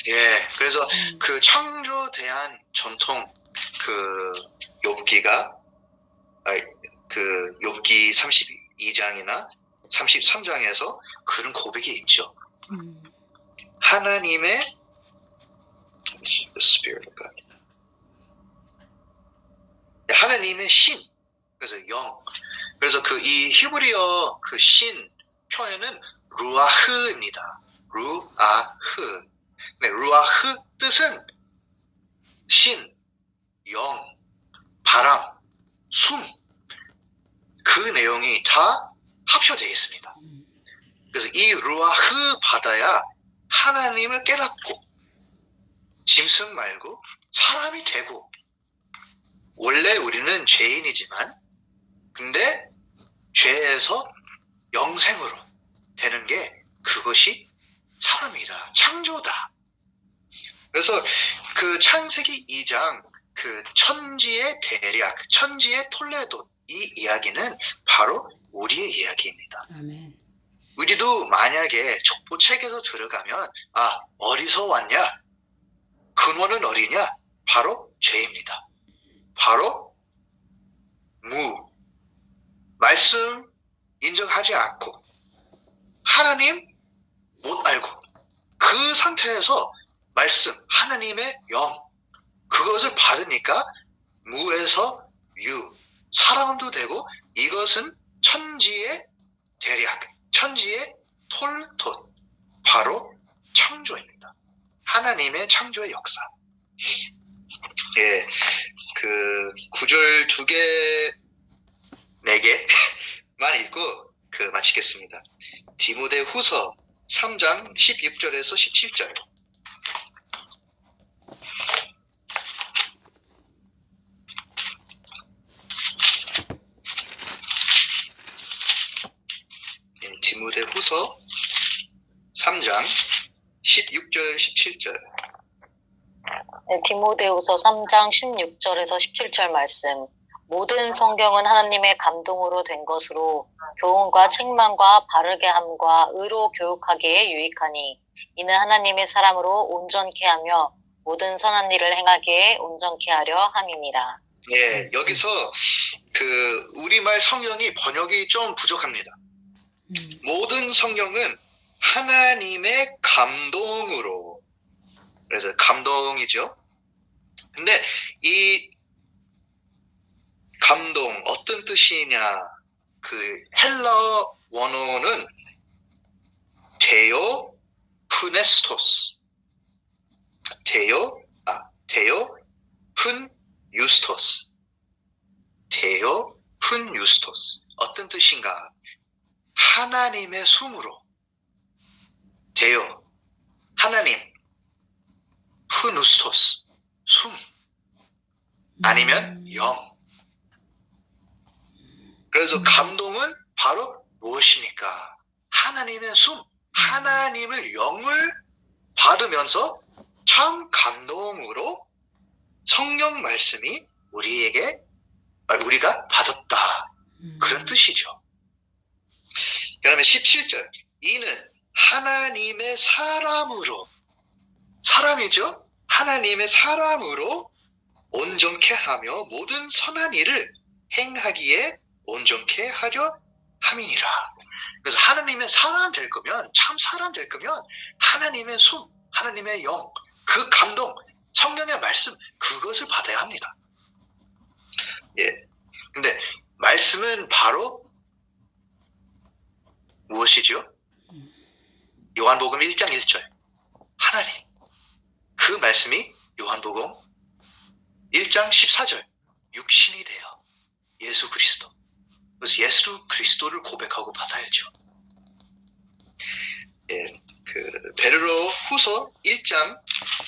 예,
그래서 그 창조에 대한 전통 욥기 32장이나 33장에서 그런 고백이 있죠. 하나님의 The Spirit of God. 하나님의 신, 그래서 영. 그래서 이 히브리어 신 표현은 루아흐입니다. 루아흐. 네, 루아흐 뜻은 신, 영, 바람, 숨. 그 내용이 다 합쳐되어 있습니다. 그래서 이 루아흐 받아야 하나님을 깨닫고 짐승 말고 사람이 되고. 원래 우리는 죄인이지만 근데 죄에서 영생으로 되는 게 그것이 사람이다. 창조다. 그래서 그 창세기 2장 그 천지의 대략, 천지의 톨레도, 이 이야기는 바로 우리의 이야기입니다.
아멘.
우리도 만약에 족보책에서 들어가면 어디서 왔냐? 근원은 어디냐? 바로 죄입니다. 바로 말씀 인정하지 않고 하나님 못 알고 그 상태에서 말씀, 하나님의 영, 그것을 받으니까 무에서 유, 사랑도 되고, 이것은 천지의 대략, 천지의 톨폿, 바로 창조입니다. 하나님의 창조의 역사. 예, 그 구절 2개, 4개만 읽고 마치겠습니다. 디모데후서 3장 16절에서 17절. 디모데후서 3장 16절 17절.
네, 디모데후서 3장 16절에서 17절 말씀. 모든 성경은 하나님의 감동으로 된 것으로 교훈과 책망과 바르게 함과 의로 교육하기에 유익하니 이는 하나님의 사람으로 온전케 하며 모든 선한 일을 행하기에 온전케 하려 함이니라.
예, 여기서 그 우리말 성경이 번역이 좀 부족합니다. 모든 성경은 하나님의 감동으로, 그래서 감동이죠. 근데 이 감동 어떤 뜻이냐? 그 헬라 원어는 데오 푸네스토스, 데오 푼 유스토스, 데오 푼 유스토스. 어떤 뜻인가? 하나님의 숨으로, 데오 하나님, 푸누스토스 숨, 아니면 영. 그래서 감동은 바로 무엇입니까? 하나님의 숨, 하나님의 영을 받으면서 참 감동으로 성경 말씀이 우리가 받았다. 그런 뜻이죠. 그다음에 17절. 이는 하나님의 사람이죠? 하나님의 사람으로 온전케 하며 모든 선한 일을 행하기에 온전케 하려 함이니라. 그래서 하나님의 사람 될 거면, 참 사람 될 거면 하나님의 숨, 하나님의 영, 그 감동, 성경의 말씀, 그것을 받아야 합니다. 예. 근데 말씀은 바로 무엇이죠? 요한복음 1장 1절. 하나님. 그 말씀이 요한복음 1장 14절. 육신이 되어 예수 그리스도. 그래서 예수 그리스도를 고백하고 받아야죠. 예, 베드로 후서 1장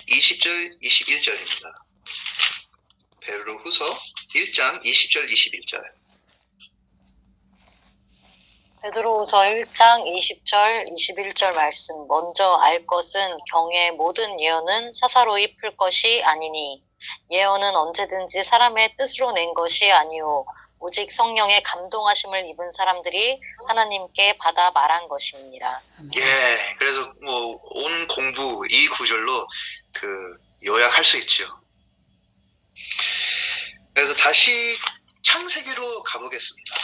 20절 21절입니다. 베드로 후서 1장 20절 21절.
베드로후서 1장 20절 21절 말씀. 먼저 알 것은 경의 모든 예언은 사사로이 풀 것이 아니니 예언은 언제든지 사람의 뜻으로 낸 것이 아니오 오직 성령의 감동하심을 입은 사람들이 하나님께 받아 말한 것입니다.
예, 그래서 온 공부 이 구절로 요약할 수 있죠. 그래서 다시 창세기로 가보겠습니다.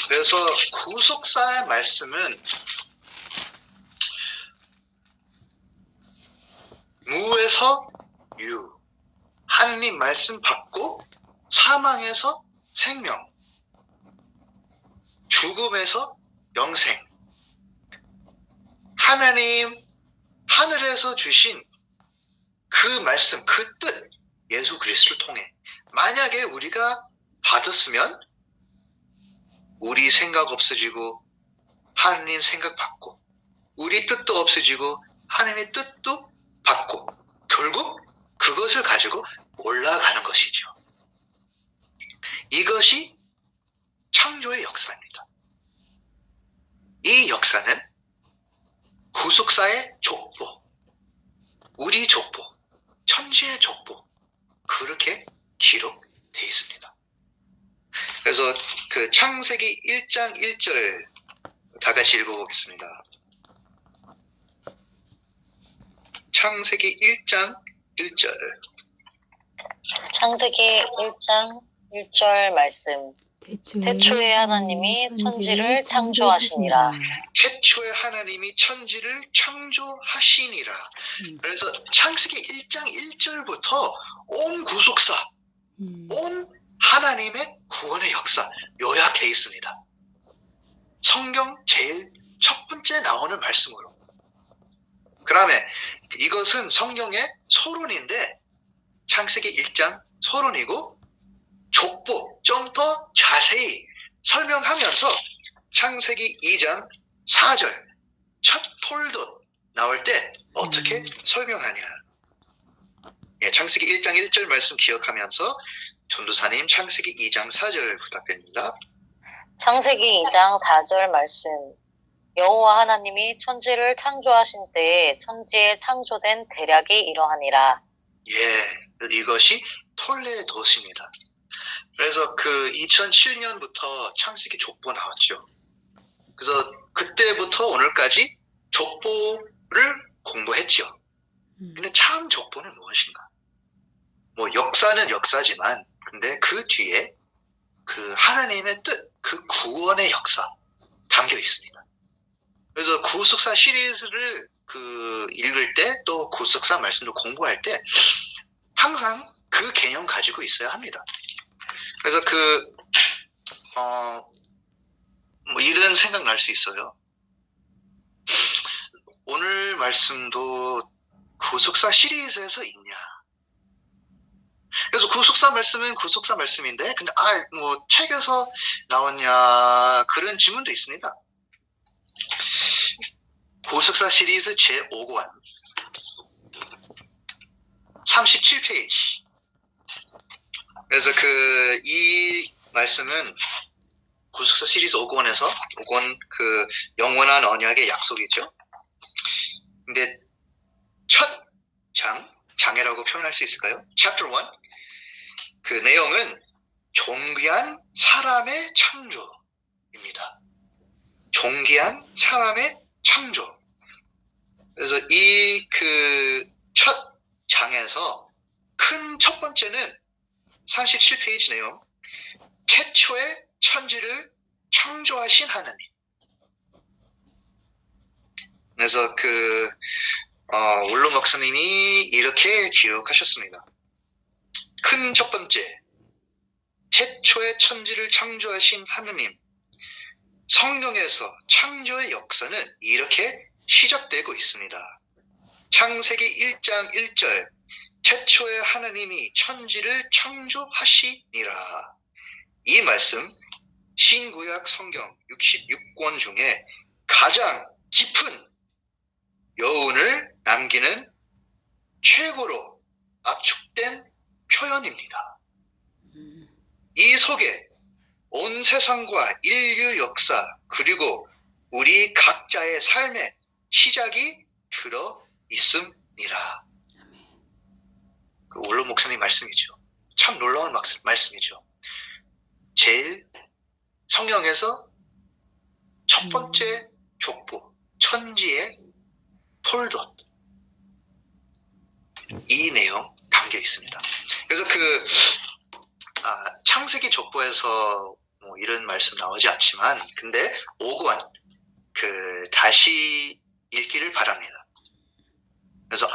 그래서 구속사의 말씀은 무에서 유, 하나님 말씀 받고 사망에서 생명, 죽음에서 영생, 하나님 하늘에서 주신 그 말씀, 그 뜻, 예수 그리스도를 통해 만약에 우리가 받았으면 우리 생각 없어지고 하나님 생각 받고, 우리 뜻도 없어지고 하나님의 뜻도 받고, 결국 그것을 가지고 올라가는 것이죠. 이것이 창조의 역사입니다. 이 역사는 구속사의 족보, 우리 족보, 천지의 족보 그렇게 기록되어 있습니다. 그래서 그 창세기 1장 1절 다 같이 읽어보겠습니다. 창세기 1장 1절.
창세기 1장 1절 말씀. 태초에 하나님이 천지를 창조하시니라.
최초의 하나님이 천지를 창조하시니라. 그래서 창세기 1장 1절부터 온 구속사, 온 하나님의 구원의 역사 요약해 있습니다. 성경 제일 첫 번째 나오는 말씀으로. 그 다음에 이것은 성경의 서론인데 창세기 1장 서론이고 족보 좀 더 자세히 설명하면서 창세기 2장 4절 첫 톨도 나올 때 어떻게 설명하냐. 예, 창세기 1장 1절 말씀 기억하면서 전도사님 창세기 2장 4절 부탁드립니다.
창세기 2장 4절 말씀. 여호와 하나님이 천지를 창조하신 때에 천지에 창조된 대략이 이러하니라.
예, 이것이 톨레도스입니다. 그래서 그 2007년부터 창세기 족보 나왔죠. 그래서 그때부터 오늘까지 족보를 공부했죠. 근데 참 족보는 무엇인가? 뭐 역사는 역사지만 근데 그 뒤에 그 하나님의 뜻, 그 구원의 역사 담겨 있습니다. 그래서 구속사 시리즈를 그 읽을 때 또 구속사 말씀을 공부할 때 항상 그 개념 가지고 있어야 합니다. 그래서 뭐 이런 생각 날 수 있어요. 오늘 말씀도 구속사 시리즈에서 있냐? 그래서 구속사 말씀은 구속사 말씀인데, 근데 뭐 책에서 나왔냐 그런 질문도 있습니다. 구속사 시리즈 제5권 37페이지. 그래서 이 말씀은 구속사 시리즈 5권에서 5권 그 영원한 언약의 약속이죠. 근데 첫 장애라고 표현할 수 있을까요? Chapter 1. 그 내용은 존귀한 사람의 창조입니다. 존귀한 사람의 창조. 그래서 이 그 첫 장에서 큰 첫 번째는 37페이지 내용. 최초의 천지를 창조하신 하나님. 그래서 울로 목사님이 이렇게 기록하셨습니다. 큰 첫 번째, 최초의 천지를 창조하신 하나님. 성경에서 창조의 역사는 이렇게 시작되고 있습니다. 창세기 1장 1절, 최초의 하나님이 천지를 창조하시니라. 이 말씀, 신구약 성경 66권 중에 가장 깊은 여운을 남기는 최고로 압축된 표현입니다. 이 속에 온 세상과 인류 역사 그리고 우리 각자의 삶의 시작이 들어 있습니다. 그 올로 목사님 말씀이죠. 참 놀라운 말씀이죠. 제일 성경에서 첫 번째 족보, 천지의 톨덧, 이 내용 담겨 있습니다. 그래서 창세기 족보에서 뭐 이런 말씀 나오지 않지만, 근데 5권 다시 읽기를 바랍니다. 그래서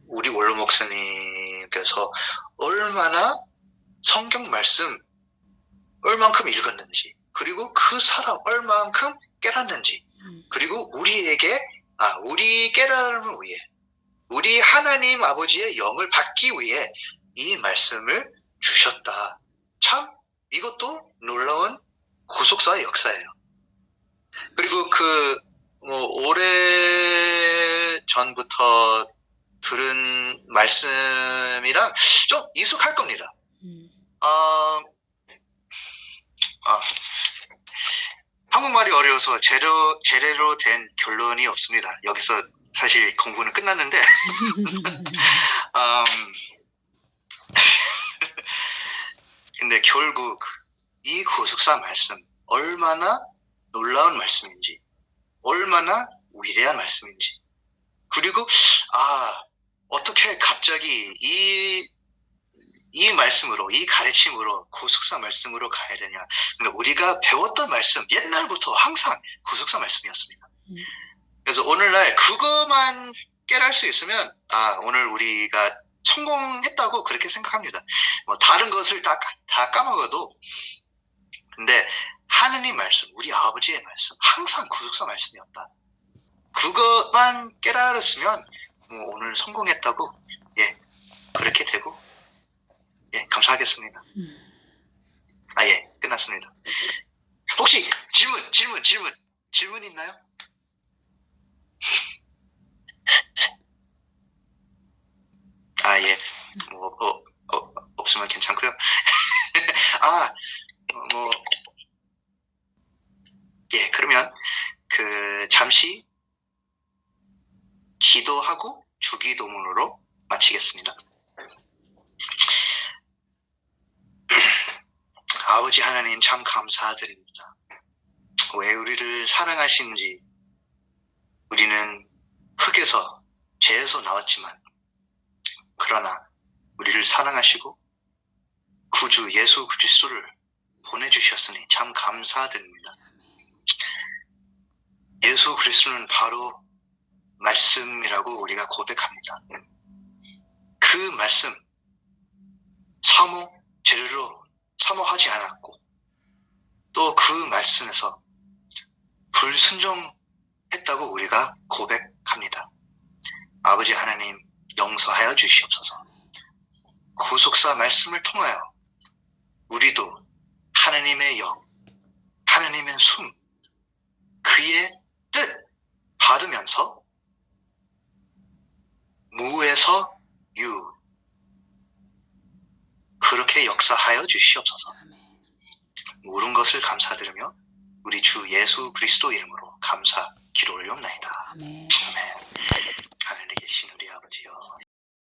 우리 원로 목사님께서 얼마나 성경 말씀 얼만큼 읽었는지, 그리고 그 사람 얼만큼 깨닫는지, 그리고 우리에게 우리 깨달음을 위해, 우리 하나님 아버지의 영을 받기 위해 이 말씀을 주셨다. 참 이것도 놀라운 구속사의 역사예요. 그리고 오래 전부터 들은 말씀이랑 좀 익숙할 겁니다. 한국말이 어려워서 제대로 된 결론이 없습니다. 여기서 사실 공부는 끝났는데 근데 결국 이 구속사 말씀 얼마나 놀라운 말씀인지, 얼마나 위대한 말씀인지, 그리고 어떻게 갑자기 이 말씀으로, 이 가르침으로 구속사 말씀으로 가야 되냐. 근데 우리가 배웠던 말씀 옛날부터 항상 구속사 말씀이었습니다. 그래서 오늘날 그것만 깨달을 수 있으면 오늘 우리가 성공했다고 그렇게 생각합니다. 뭐 다른 것을 다 까먹어도, 근데 하느님 말씀, 우리 아버지의 말씀 항상 구속사 말씀이었다. 그것만 깨달았으면 뭐 오늘 성공했다고 그렇게 되고 감사하겠습니다. 끝났습니다. 혹시 질문 있나요? 없으면 괜찮고요. 그러면 잠시 기도하고 주기도문으로 마치겠습니다. 아버지 하나님 참 감사드립니다. 왜 우리를 사랑하시는지. 우리는 흙에서 죄에서 나왔지만 그러나 우리를 사랑하시고 구주 예수 그리스도를 보내주셨으니 참 감사드립니다. 예수 그리스도는 바로 말씀이라고 우리가 고백합니다. 그 말씀 제대로 사모하지 않았고 또 그 말씀에서 불순종했다고 우리가 고백합니다. 아버지 하나님 용서하여 주시옵소서. 구속사 말씀을 통하여 우리도 하나님의 영, 하나님의 숨, 그의 뜻 받으면서 무에서 유, 그렇게 역사하여 주시옵소서. 모든 것을 감사드리며 우리 주 예수 그리스도 이름으로 감사 기도 올려옵나이다. 아멘. 하늘에 계신 우리 아버지여,